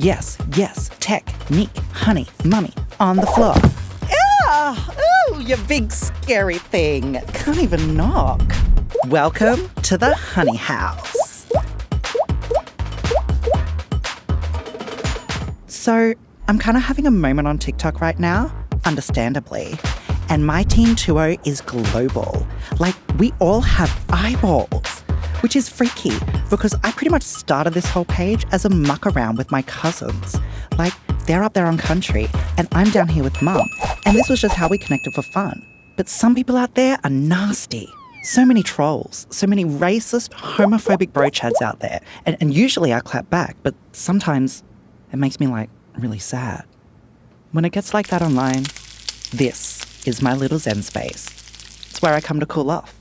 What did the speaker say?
Yes, technique, honey, mummy, on the floor. Ooh, you big scary thing. Can't even knock. Welcome to the honey house. So, I'm kind of having a moment on TikTok right now, understandably. And my Team 2O is global. Like, we all have eyeballs, which is freaky because I pretty much started this whole page as a muck around with my cousins. Like, they're up there on country and I'm down here with mum. And this was just how we connected for fun. But some people out there are nasty. So many trolls, so many racist, homophobic bro chads out there. And usually I clap back, but sometimes it makes me really sad. When it gets like that online, this is my little zen space. It's where I come to cool off.